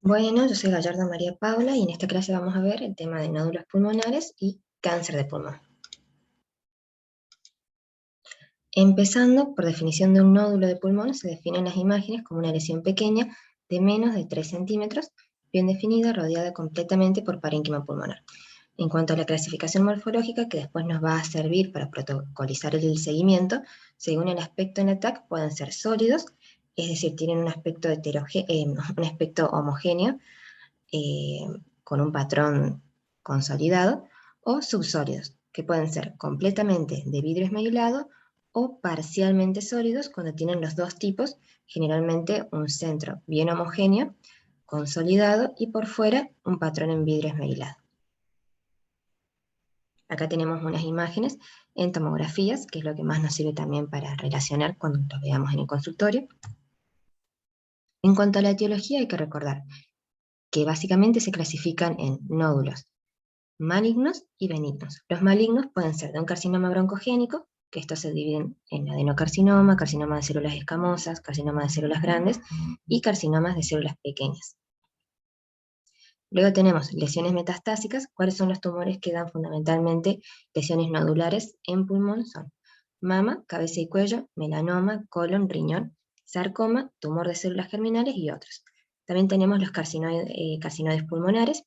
Bueno, yo soy Gallardo María Paula y en esta clase vamos a ver el tema de nódulos pulmonares y cáncer de pulmón. Empezando, por definición de un nódulo de pulmón, se definen las imágenes como una lesión pequeña de menos de 3 centímetros, bien definida, rodeada completamente por parénquima pulmonar. En cuanto a la clasificación morfológica, que después nos va a servir para protocolizar el seguimiento, según el aspecto en la TAC, pueden ser sólidos, es decir, tienen un aspecto, un aspecto homogéneo, eh, con un patrón consolidado, o subsólidos, que pueden ser completamente de vidrio esmerilado o parcialmente sólidos cuando tienen los dos tipos, generalmente un centro bien homogéneo, consolidado y por fuera un patrón en vidrio esmerilado. Acá tenemos unas imágenes en tomografías, que es lo que más nos sirve también para relacionar cuando lo veamos en el consultorio. En cuanto a la etiología, hay que recordar que básicamente se clasifican en nódulos malignos y benignos. Los malignos pueden ser de un carcinoma broncogénico, que estos se dividen en adenocarcinoma, carcinoma de células escamosas, carcinoma de células grandes y carcinomas de células pequeñas. Luego tenemos lesiones metastásicas. ¿Cuáles son los tumores que dan fundamentalmente lesiones nodulares en pulmón? Son mama, cabeza y cuello, melanoma, colon, riñón, sarcoma, tumor de células germinales y otros. También tenemos los carcinoides pulmonares,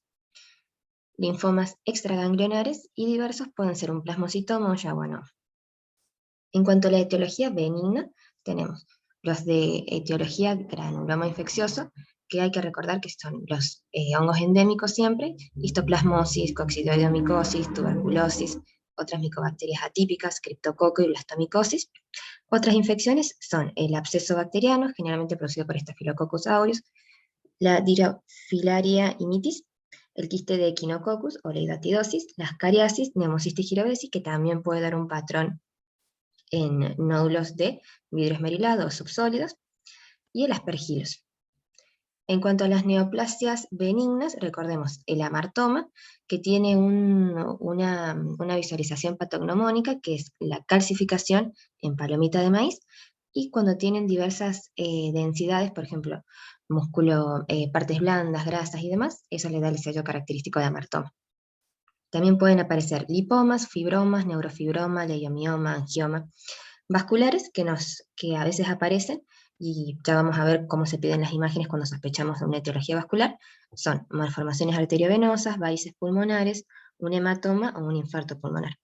linfomas extraganglionares y diversos pueden ser un plasmocitoma o un yaguanoma. En cuanto a la etiología benigna, tenemos los de etiología granuloma infeccioso, que hay que recordar que son los hongos endémicos siempre, histoplasmosis, coccidioidomicosis, tuberculosis, otras micobacterias atípicas, criptococo y blastomicosis. Otras infecciones son el absceso bacteriano, generalmente producido por Staphylococcus aureus, la Dirofilaria imitis, el quiste de Echinococcus o la hidatidosis, la ascariasis, Pneumocystis jirovesi, que también puede dar un patrón en nódulos de vidrio esmerilado o subsólidos, y el aspergillus. En cuanto a las neoplasias benignas, recordemos el amartoma, que tiene una visualización patognomónica, que es la calcificación en palomita de maíz, y cuando tienen diversas densidades, por ejemplo, músculo, partes blandas, grasas y demás, eso le da el sello característico de amartoma. También pueden aparecer lipomas, fibromas, neurofibroma, leiomioma, angioma, vasculares que a veces aparecen, y ya vamos a ver cómo se piden las imágenes cuando sospechamos de una etiología vascular. Son malformaciones arteriovenosas, varices pulmonares, un hematoma o un infarto pulmonar.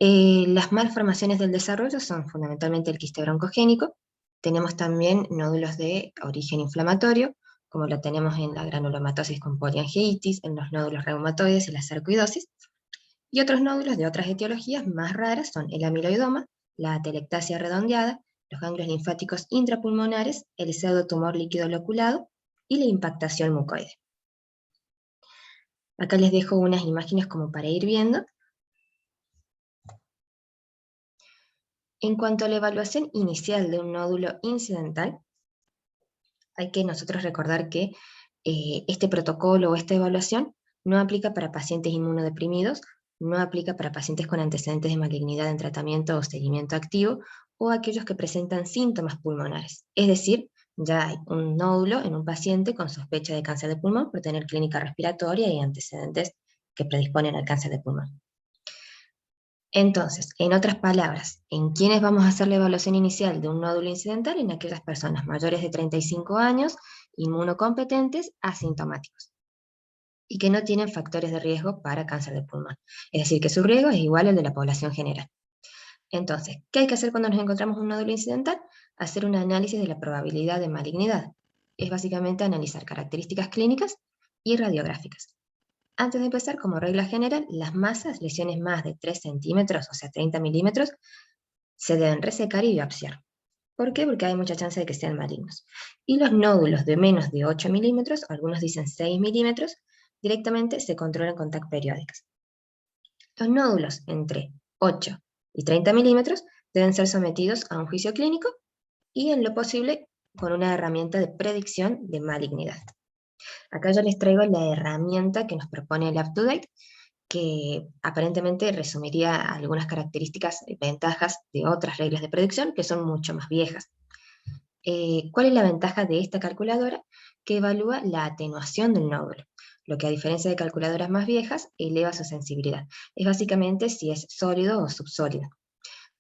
Las malformaciones del desarrollo son fundamentalmente el quiste broncogénico. Tenemos también nódulos de origen inflamatorio, como lo tenemos en la granulomatosis con poliangiitis, en los nódulos reumatoides y la sarcoidosis. Y otros nódulos de otras etiologías más raras son el amiloidoma, la atelectasia redondeada, los ganglios linfáticos intrapulmonares, el pseudotumor líquido loculado y la impactación mucoide. Acá les dejo unas imágenes como para ir viendo. En cuanto a la evaluación inicial de un nódulo incidental, hay que nosotros recordar que este protocolo o esta evaluación no aplica para pacientes inmunodeprimidos, no aplica para pacientes con antecedentes de malignidad en tratamiento o seguimiento activo, o aquellos que presentan síntomas pulmonares. Es decir, ya hay un nódulo en un paciente con sospecha de cáncer de pulmón por tener clínica respiratoria y antecedentes que predisponen al cáncer de pulmón. Entonces, en otras palabras, ¿en quiénes vamos a hacer la evaluación inicial de un nódulo incidental? En aquellas personas mayores de 35 años, inmunocompetentes, asintomáticos, y que no tienen factores de riesgo para cáncer de pulmón. Es decir, que su riesgo es igual al de la población general. Entonces, ¿qué hay que hacer cuando nos encontramos un nódulo incidental? Hacer un análisis de la probabilidad de malignidad. Es básicamente analizar características clínicas y radiográficas. Antes de empezar, como regla general, las masas, lesiones más de 3 centímetros, o sea 30 milímetros, se deben resecar y biopsiar. ¿Por qué? Porque hay mucha chance de que sean malignos. Y los nódulos de menos de 8 milímetros, algunos dicen 6 milímetros, directamente se controlan con TAC periódicas. Los nódulos entre 8 y 30 milímetros deben ser sometidos a un juicio clínico y, en lo posible, con una herramienta de predicción de malignidad. Acá yo les traigo la herramienta que nos propone el UpToDate, que aparentemente resumiría algunas características y ventajas de otras reglas de predicción que son mucho más viejas. ¿cuál es la ventaja de esta calculadora? Que evalúa la atenuación del nódulo, lo que a diferencia de calculadoras más viejas, eleva su sensibilidad. Es básicamente si es sólido o subsólido.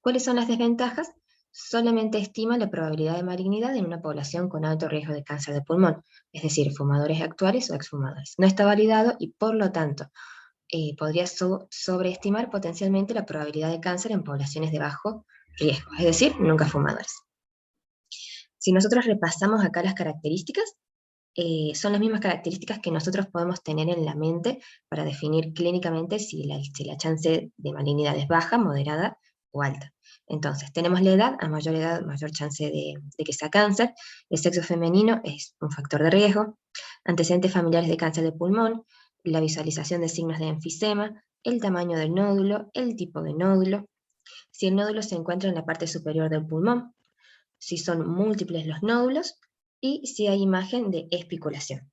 ¿Cuáles son las desventajas? Solamente estima la probabilidad de malignidad en una población con alto riesgo de cáncer de pulmón, es decir, fumadores actuales o exfumadores. No está validado y por lo tanto podría sobreestimar potencialmente la probabilidad de cáncer en poblaciones de bajo riesgo, es decir, nunca fumadores. Si nosotros repasamos acá las características, son las mismas características que nosotros podemos tener en la mente para definir clínicamente si la chance de malignidad es baja, moderada o alta. Entonces, tenemos la edad, a mayor edad, mayor chance de que sea cáncer, el sexo femenino es un factor de riesgo, antecedentes familiares de cáncer de pulmón, la visualización de signos de enfisema, el tamaño del nódulo, el tipo de nódulo, si el nódulo se encuentra en la parte superior del pulmón, si son múltiples los nódulos, y si hay imagen de espiculación.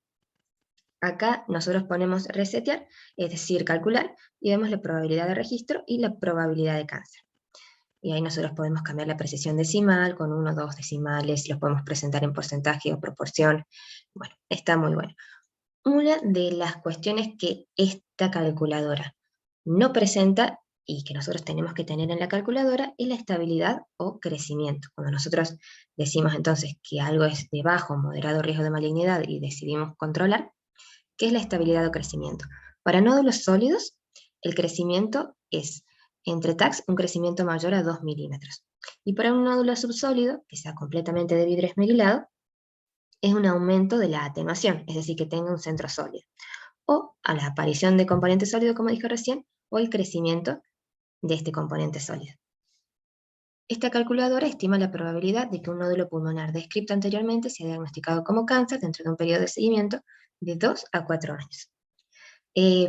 Acá nosotros ponemos resetear, es decir, calcular, y vemos la probabilidad de registro y la probabilidad de cáncer. Y ahí nosotros podemos cambiar la precisión decimal con 1 o 2 decimales, los podemos presentar en porcentaje o proporción. Bueno, está muy bueno. Una de las cuestiones que esta calculadora no presenta y que nosotros tenemos que tener en la calculadora es la estabilidad o crecimiento. Cuando nosotros decimos entonces que algo es de bajo o moderado riesgo de malignidad y decidimos controlar, ¿qué es la estabilidad o crecimiento? Para nódulos sólidos, el crecimiento es entre tacs un crecimiento mayor a 2 milímetros. Y para un nódulo subsólido, que sea completamente de vidrio esmerilado, es un aumento de la atenuación, es decir, que tenga un centro sólido. O a la aparición de componente sólido, como dije recién, o el crecimiento de este componente sólido. Esta calculadora estima la probabilidad de que un nódulo pulmonar descrito anteriormente sea diagnosticado como cáncer dentro de un periodo de seguimiento de 2 a 4 años.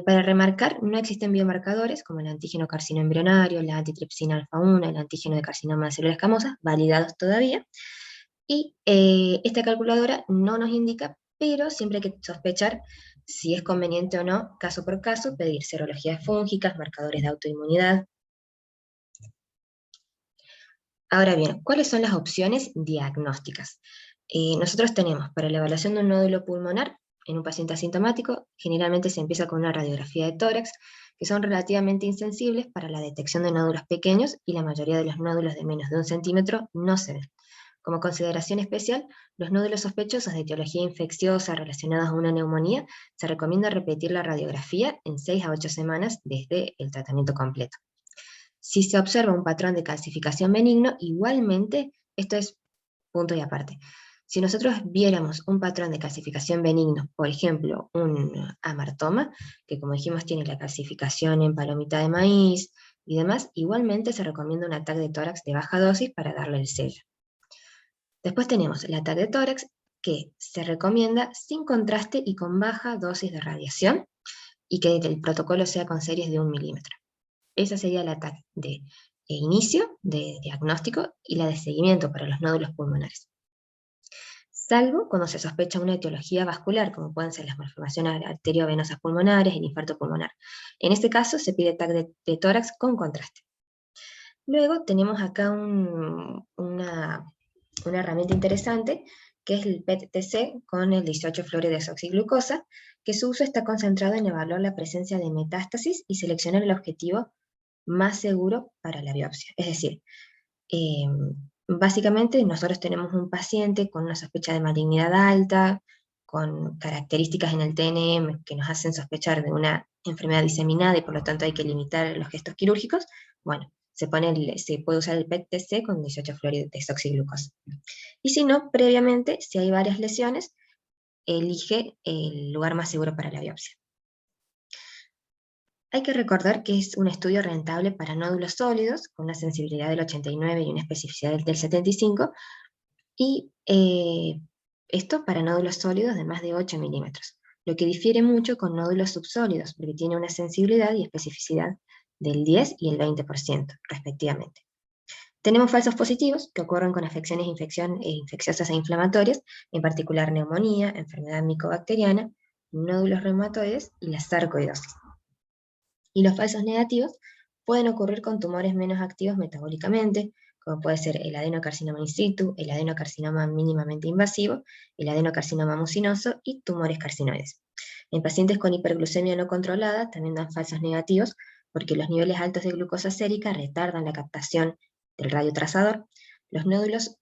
Para remarcar, no existen biomarcadores como el antígeno carcino embrionario, la antitripsina alfa-1, el antígeno de carcinoma de células escamosas, validados todavía, y esta calculadora no nos indica, pero siempre hay que sospechar si es conveniente o no, caso por caso, pedir serologías fúngicas, marcadores de autoinmunidad. Ahora bien, ¿cuáles son las opciones diagnósticas? Nosotros tenemos para la evaluación de un nódulo pulmonar en un paciente asintomático, generalmente se empieza con una radiografía de tórax, que son relativamente insensibles para la detección de nódulos pequeños y la mayoría de los nódulos de menos de 1 centímetro no se ven. Como consideración especial, los nódulos sospechosos de etiología infecciosa relacionados a una neumonía, se recomienda repetir la radiografía en 6 a 8 semanas desde el tratamiento completo. Si se observa un patrón de calcificación benigno, igualmente, esto es punto y aparte. Si nosotros viéramos un patrón de calcificación benigno, por ejemplo, un amartoma, que como dijimos tiene la calcificación en palomita de maíz y demás, igualmente se recomienda un ataque de tórax de baja dosis para darle el sello. Después tenemos el ataque de tórax, que se recomienda sin contraste y con baja dosis de radiación, y que el protocolo sea con series de 1 milímetro. Esa sería la TAC de inicio, de diagnóstico, y la de seguimiento para los nódulos pulmonares. Salvo cuando se sospecha una etiología vascular, como pueden ser las malformaciones arteriovenosas pulmonares, el infarto pulmonar. En este caso se pide TAC de tórax con contraste. Luego tenemos acá una herramienta interesante, que es el PET-TC con el 18-fluorodesoxiglucosa, que su uso está concentrado en evaluar la presencia de metástasis y seleccionar el objetivo más seguro para la biopsia. Es decir, básicamente nosotros tenemos un paciente con una sospecha de malignidad alta, con características en el TNM que nos hacen sospechar de una enfermedad diseminada y por lo tanto hay que limitar los gestos quirúrgicos. Bueno, se puede usar el PET-TC con 18-fluorodesoxiglucosa. Y si no, previamente, si hay varias lesiones, elige el lugar más seguro para la biopsia. Hay que recordar que es un estudio rentable para nódulos sólidos, con una sensibilidad del 89 y una especificidad del 75, y esto para nódulos sólidos de más de 8 milímetros, lo que difiere mucho con nódulos subsólidos, porque tiene una sensibilidad y especificidad del 10 y el 20%, respectivamente. Tenemos falsos positivos, que ocurren con afecciones infecciosas e inflamatorias, en particular neumonía, enfermedad micobacteriana, nódulos reumatoides y la sarcoidosis. Y los falsos negativos pueden ocurrir con tumores menos activos metabólicamente, como puede ser el adenocarcinoma in situ, el adenocarcinoma mínimamente invasivo, el adenocarcinoma mucinoso y tumores carcinoides. En pacientes con hiperglucemia no controlada también dan falsos negativos porque los niveles altos de glucosa sérica retardan la captación del radiotrazador. Los nódulos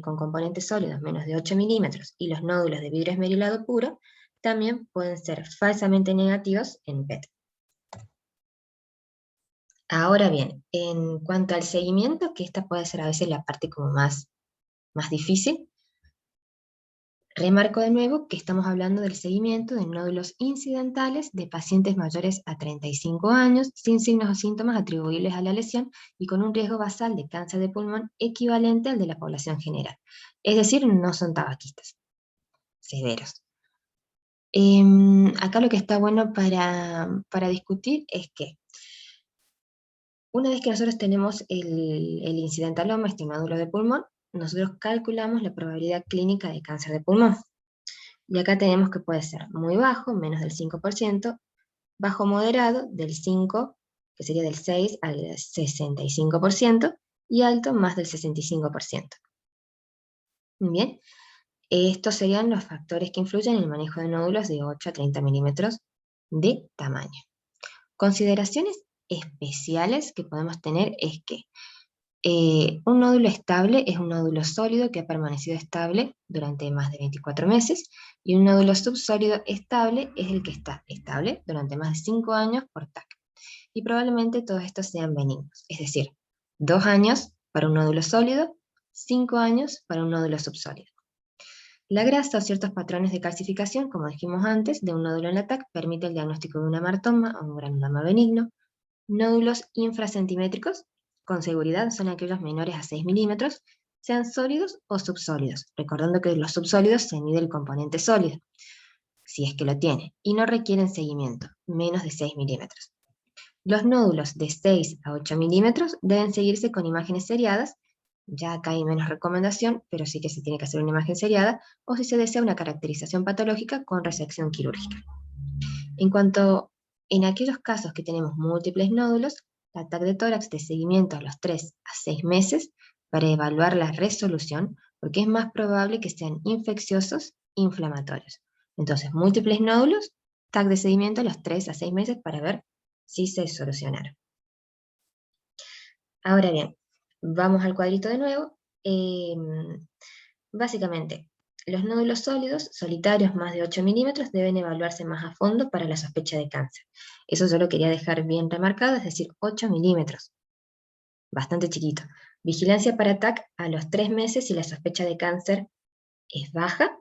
con componentes sólidos menos de 8 milímetros y los nódulos de vidrio esmerilado puro también pueden ser falsamente negativos en PET. Ahora bien, en cuanto al seguimiento, que esta puede ser a veces la parte como más difícil, remarco de nuevo que estamos hablando del seguimiento de nódulos incidentales de pacientes mayores a 35 años, sin signos o síntomas atribuibles a la lesión y con un riesgo basal de cáncer de pulmón equivalente al de la población general. Es decir, no son tabaquistas severos. Acá lo que está bueno para discutir es que una vez que nosotros tenemos el incidentaloma, este nódulo de pulmón, nosotros calculamos la probabilidad clínica de cáncer de pulmón. Y acá tenemos que puede ser muy bajo, menos del 5%, bajo moderado, del 5, que sería del 6 al 65%, y alto, más del 65%. Bien, estos serían los factores que influyen en el manejo de nódulos de 8 a 30 milímetros de tamaño. Consideraciones especiales que podemos tener es que un nódulo estable es un nódulo sólido que ha permanecido estable durante más de 24 meses, y un nódulo subsólido estable es el que está estable durante más de 5 años por TAC. Y probablemente todos estos sean benignos, es decir, 2 años para un nódulo sólido, 5 años para un nódulo subsólido. La grasa o ciertos patrones de calcificación, como dijimos antes, de un nódulo en la TAC permite el diagnóstico de un amartoma o un granuloma benigno. Nódulos infracentimétricos, con seguridad, son aquellos menores a 6 milímetros, sean sólidos o subsólidos, recordando que los subsólidos se mide el componente sólido, si es que lo tiene, y no requieren seguimiento, menos de 6 milímetros. Los nódulos de 6 a 8 milímetros deben seguirse con imágenes seriadas, ya acá hay menos recomendación, pero sí que se tiene que hacer una imagen seriada, o si se desea una caracterización patológica con resección quirúrgica. En aquellos casos que tenemos múltiples nódulos, la TAC de tórax de seguimiento a los 3 a 6 meses para evaluar la resolución, porque es más probable que sean infecciosos inflamatorios. Entonces, múltiples nódulos, TAC de seguimiento a los 3 a 6 meses para ver si se solucionaron. Ahora bien, vamos al cuadrito de nuevo. Básicamente, los nódulos sólidos, solitarios más de 8 milímetros, deben evaluarse más a fondo para la sospecha de cáncer. Eso yo lo quería dejar bien remarcado, es decir, 8 milímetros. Bastante chiquito. Vigilancia para TAC a los 3 meses si la sospecha de cáncer es baja.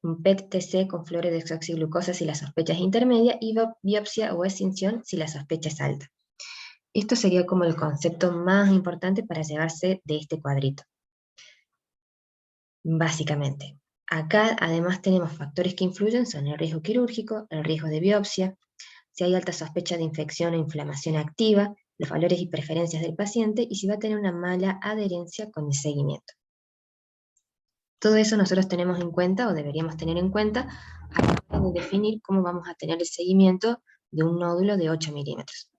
Un PET-TC con fluorodesoxiglucosa si la sospecha es intermedia, y biopsia o escinción si la sospecha es alta. Esto sería como el concepto más importante para llevarse de este cuadrito. Básicamente. Acá además tenemos factores que influyen, son el riesgo quirúrgico, el riesgo de biopsia, si hay alta sospecha de infección o inflamación activa, los valores y preferencias del paciente, y si va a tener una mala adherencia con el seguimiento. Todo eso nosotros tenemos en cuenta, o deberíamos tener en cuenta, a la hora de definir cómo vamos a tener el seguimiento de un nódulo de 8 milímetros.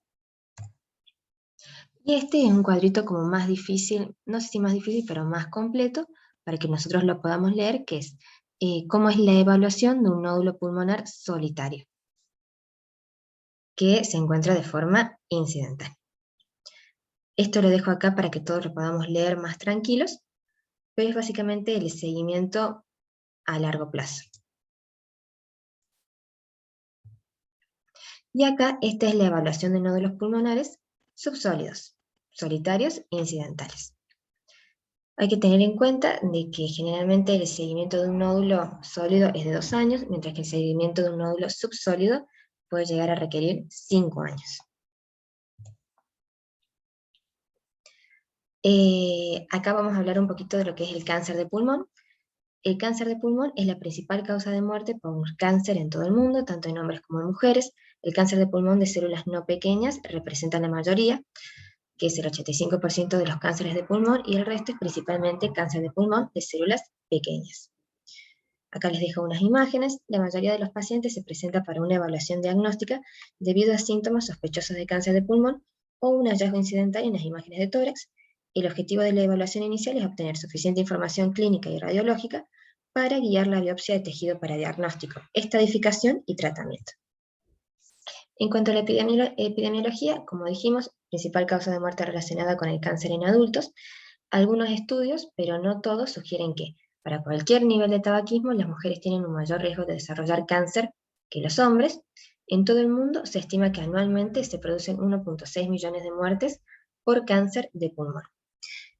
Y este es un cuadrito como más difícil, no sé si más difícil, pero más completo, para que nosotros lo podamos leer, que es cómo es la evaluación de un nódulo pulmonar solitario, que se encuentra de forma incidental. Esto lo dejo acá para que todos lo podamos leer más tranquilos, pero es básicamente el seguimiento a largo plazo. Y acá esta es la evaluación de nódulos pulmonares subsólidos, solitarios e incidentales. Hay que tener en cuenta de que generalmente el seguimiento de un nódulo sólido es de 2 años, mientras que el seguimiento de un nódulo subsólido puede llegar a requerir 5 años. Acá vamos a hablar un poquito de lo que es el cáncer de pulmón. El cáncer de pulmón es la principal causa de muerte por cáncer en todo el mundo, tanto en hombres como en mujeres. El cáncer de pulmón de células no pequeñas representa la mayoría, que es el 85% de los cánceres de pulmón, y el resto es principalmente cáncer de pulmón de células pequeñas. Acá les dejo unas imágenes. La mayoría de los pacientes se presenta para una evaluación diagnóstica debido a síntomas sospechosos de cáncer de pulmón o un hallazgo incidental en las imágenes de tórax, El objetivo de la evaluación inicial es obtener suficiente información clínica y radiológica para guiar la biopsia de tejido para diagnóstico, estadificación y tratamiento. En cuanto a la epidemiología, como dijimos, principal causa de muerte relacionada con el cáncer en adultos, algunos estudios, pero no todos, sugieren que para cualquier nivel de tabaquismo las mujeres tienen un mayor riesgo de desarrollar cáncer que los hombres. En todo el mundo se estima que anualmente se producen 1,6 millones de muertes por cáncer de pulmón.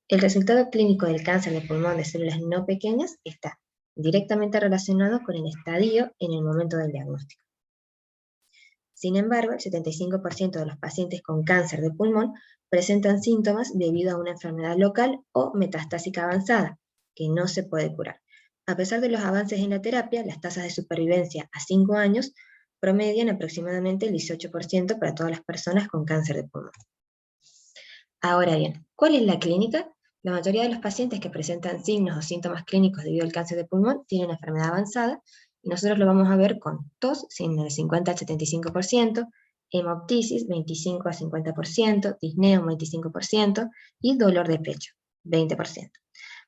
El resultado clínico del cáncer de pulmón de células no pequeñas está directamente relacionado con el estadio en el momento del diagnóstico. Sin embargo, el 75% de los pacientes con cáncer de pulmón presentan síntomas debido a una enfermedad local o metastásica avanzada, que no se puede curar. A pesar de los avances en la terapia, las tasas de supervivencia a 5 años promedian aproximadamente el 18% para todas las personas con cáncer de pulmón. Ahora bien, ¿cuál es la clínica? La mayoría de los pacientes que presentan signos o síntomas clínicos debido al cáncer de pulmón tienen una enfermedad avanzada, y nosotros lo vamos a ver con tos, en el 50 al 75%, hemoptisis, 25 a 50%, disnea, un 25%, y dolor de pecho, 20%.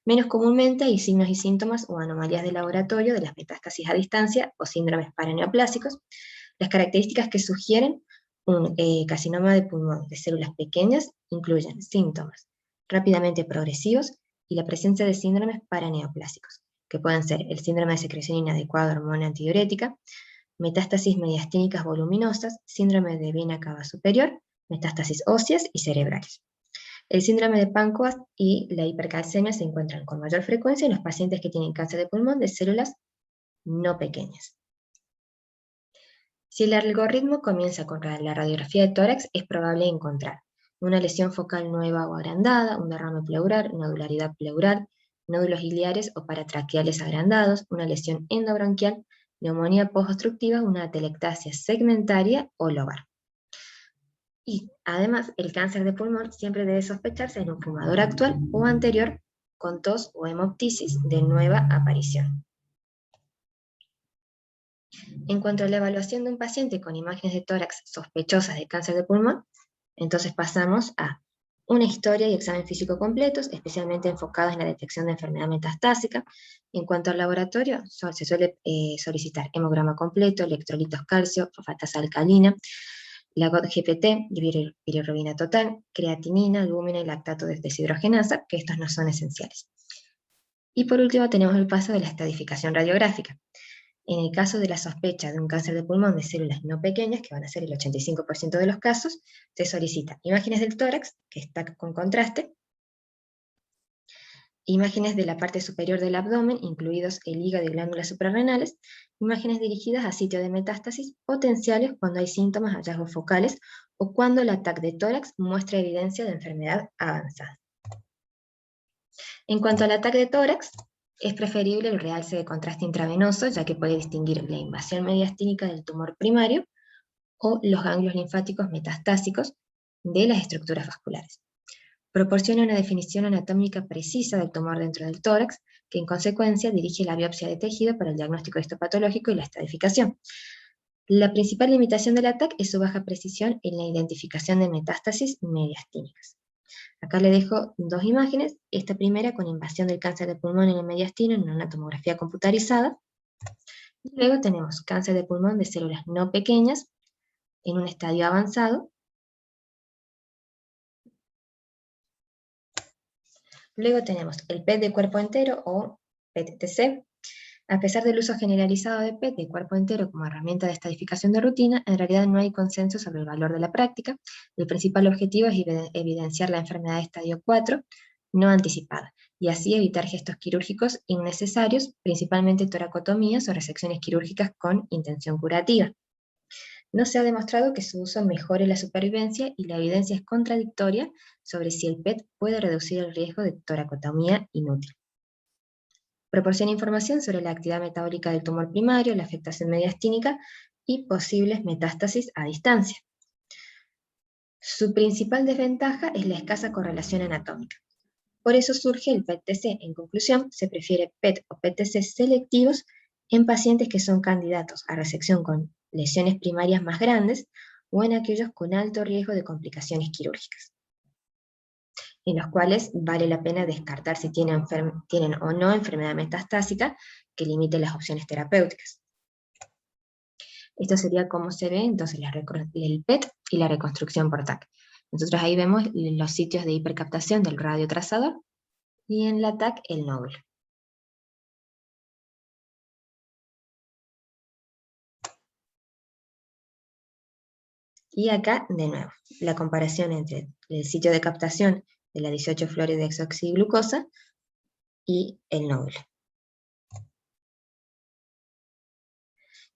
Menos comúnmente hay signos y síntomas o anomalías de laboratorio de las metástasis a distancia o síndromes paraneoplásicos. Las características que sugieren un carcinoma de pulmón de células pequeñas incluyen síntomas rápidamente progresivos y la presencia de síndromes paraneoplásicos, que pueden ser el síndrome de secreción inadecuada de hormona antidiurética, metástasis mediastínicas voluminosas, síndrome de vena cava superior, metástasis óseas y cerebrales. El síndrome de Pancoast y la hipercalcemia se encuentran con mayor frecuencia en los pacientes que tienen cáncer de pulmón de células no pequeñas. Si el algoritmo comienza con la radiografía de tórax, es probable encontrar una lesión focal nueva o agrandada, un derrame pleural, nodularidad pleural, nódulos iliares o paratraqueales agrandados, una lesión endobronquial, neumonía postobstructiva, una atelectasia segmentaria o lobar. Y además, el cáncer de pulmón siempre debe sospecharse en un fumador actual o anterior con tos o hemoptisis de nueva aparición. En cuanto a la evaluación de un paciente con imágenes de tórax sospechosas de cáncer de pulmón, entonces pasamos a una historia y examen físico completos, especialmente enfocados en la detección de enfermedad metastásica. En cuanto al laboratorio, se suele solicitar hemograma completo, electrolitos calcio, fosfatasa alcalina, la GOT-GPT, bilirrubina total, creatinina, albúmina y lactato de deshidrogenasa, que estos no son esenciales. Y por último tenemos el paso de la estadificación radiográfica. En el caso de la sospecha de un cáncer de pulmón de células no pequeñas, que van a ser el 85% de los casos, se solicita imágenes del tórax, que está con contraste, imágenes de la parte superior del abdomen, incluidos el hígado y glándulas suprarrenales, imágenes dirigidas a sitios de metástasis potenciales cuando hay síntomas, hallazgos focales, o cuando el ataque de tórax muestra evidencia de enfermedad avanzada. En cuanto al ataque de tórax, es preferible el realce de contraste intravenoso, ya que puede distinguir la invasión mediastínica del tumor primario o los ganglios linfáticos metastásicos de las estructuras vasculares. Proporciona una definición anatómica precisa del tumor dentro del tórax, que en consecuencia dirige la biopsia de tejido para el diagnóstico histopatológico y la estadificación. La principal limitación del ATAC es su baja precisión en la identificación de metástasis mediastínicas. Acá le dejo dos imágenes, esta primera con invasión del cáncer de pulmón en el mediastino en una tomografía computarizada, y luego tenemos cáncer de pulmón de células no pequeñas en un estadio avanzado. Luego tenemos el PET de cuerpo entero o PET-TC. A pesar del uso generalizado de PET de cuerpo entero como herramienta de estadificación de rutina, en realidad no hay consenso sobre el valor de la práctica. El principal objetivo es evidenciar la enfermedad de estadio 4 no anticipada, y así evitar gestos quirúrgicos innecesarios, principalmente toracotomías o resecciones quirúrgicas con intención curativa. No se ha demostrado que su uso mejore la supervivencia, y la evidencia es contradictoria sobre si el PET puede reducir el riesgo de toracotomía inútil. Proporciona información sobre la actividad metabólica del tumor primario, la afectación mediastínica y posibles metástasis a distancia. Su principal desventaja es la escasa correlación anatómica. Por eso surge el PET-TC. En conclusión, se prefiere PET o PET-TC selectivos en pacientes que son candidatos a resección con lesiones primarias más grandes o en aquellos con alto riesgo de complicaciones quirúrgicas. en los cuales vale la pena descartar si tienen o no enfermedad metastásica que limite las opciones terapéuticas. Esto sería cómo se ve entonces el PET y la reconstrucción por TAC. Nosotros ahí vemos los sitios de hipercaptación del radiotrazador y en la TAC el nódulo. Y acá, de nuevo, la comparación entre el sitio de captación de la 18-fluoridexoxiglucosa y el nódulo.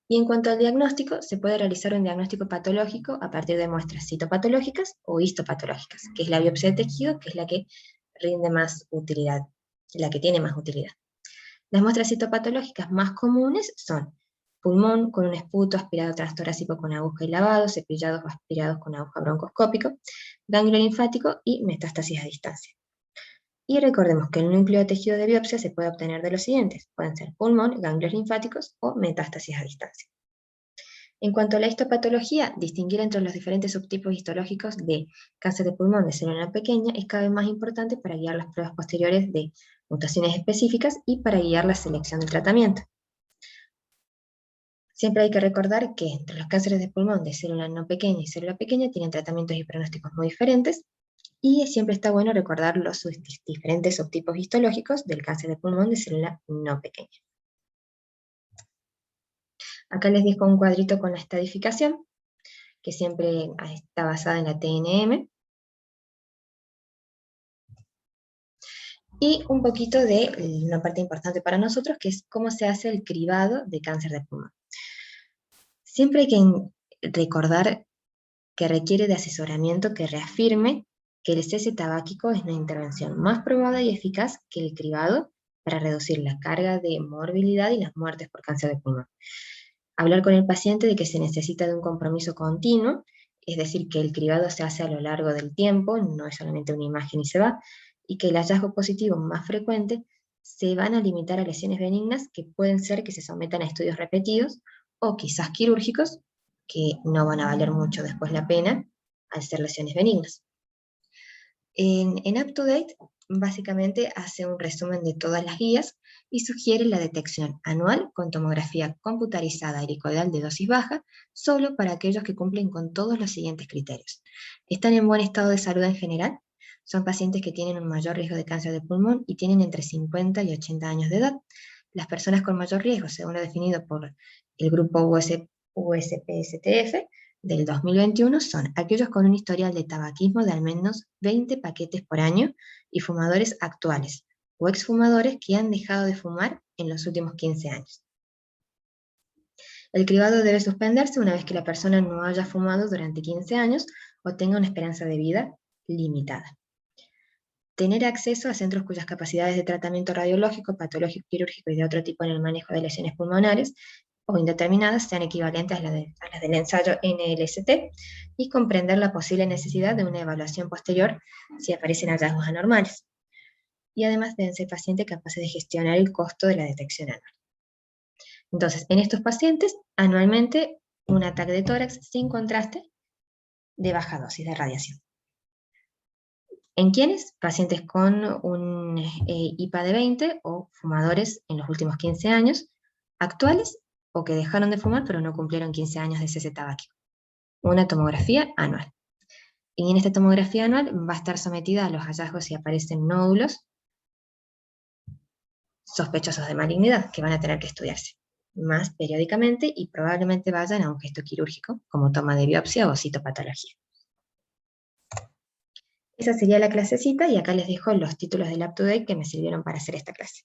Y en cuanto al diagnóstico, se puede realizar un diagnóstico patológico a partir de muestras citopatológicas o histopatológicas, que es la biopsia de tejido, que es la que rinde más utilidad, la que tiene más utilidad. Las muestras citopatológicas más comunes son pulmón con un esputo aspirado transtorácico con aguja y lavado, cepillados o aspirados con aguja broncoscópico, ganglio linfático y metástasis a distancia. Y recordemos que el núcleo de tejido de biopsia se puede obtener de los siguientes: pueden ser pulmón, ganglios linfáticos o metástasis a distancia. En cuanto a la histopatología, distinguir entre los diferentes subtipos histológicos de cáncer de pulmón de célula pequeña es cada vez más importante para guiar las pruebas posteriores de mutaciones específicas y para guiar la selección del tratamiento. Siempre hay que recordar que entre los cánceres de pulmón de célula no pequeña y célula pequeña tienen tratamientos y pronósticos muy diferentes, y siempre está bueno recordar los diferentes subtipos histológicos del cáncer de pulmón de célula no pequeña. Acá les dejo un cuadrito con la estadificación, que siempre está basada en la TNM, y un poquito de una parte importante para nosotros, que es cómo se hace el cribado de cáncer de pulmón. Siempre hay que recordar que requiere de asesoramiento que reafirme que el cese tabáquico es una intervención más probada y eficaz que el cribado para reducir la carga de morbilidad y las muertes por cáncer de pulmón. Hablar con el paciente de que se necesita de un compromiso continuo, es decir, que el cribado se hace a lo largo del tiempo, no es solamente una imagen y se va, y que el hallazgo positivo más frecuente se van a limitar a lesiones benignas que pueden ser que se sometan a estudios repetidos o quizás quirúrgicos, que no van a valer mucho después la pena al ser lesiones benignas. En UpToDate básicamente hace un resumen de todas las guías y sugiere la detección anual con tomografía computarizada helicoidal de dosis baja, solo para aquellos que cumplen con todos los siguientes criterios. Están en buen estado de salud en general, son pacientes que tienen un mayor riesgo de cáncer de pulmón y tienen entre 50 y 80 años de edad. Las personas con mayor riesgo, según lo definido por el grupo USPSTF, del 2021 son aquellos con un historial de tabaquismo de al menos 20 paquetes por año y fumadores actuales o exfumadores que han dejado de fumar en los últimos 15 años. El cribado debe suspenderse una vez que la persona no haya fumado durante 15 años o tenga una esperanza de vida limitada. Tener acceso a centros cuyas capacidades de tratamiento radiológico, patológico, quirúrgico y de otro tipo en el manejo de lesiones pulmonares o indeterminadas sean equivalentes a las del ensayo NLST, y comprender la posible necesidad de una evaluación posterior si aparecen hallazgos anormales. Y además deben ser pacientes capaces de gestionar el costo de la detección anual. Entonces, en estos pacientes, anualmente un ataque de tórax sin contraste de baja dosis de radiación. ¿En quiénes? Pacientes con un IPA de 20 o fumadores en los últimos 15 años, actuales o que dejaron de fumar pero no cumplieron 15 años de cese tabáquico. Una tomografía anual. Y en esta tomografía anual va a estar sometida a los hallazgos si aparecen nódulos sospechosos de malignidad, que van a tener que estudiarse más periódicamente y probablemente vayan a un gesto quirúrgico, como toma de biopsia o citopatología. Esa sería la clasecita y acá les dejo los títulos del UpToDate que me sirvieron para hacer esta clase.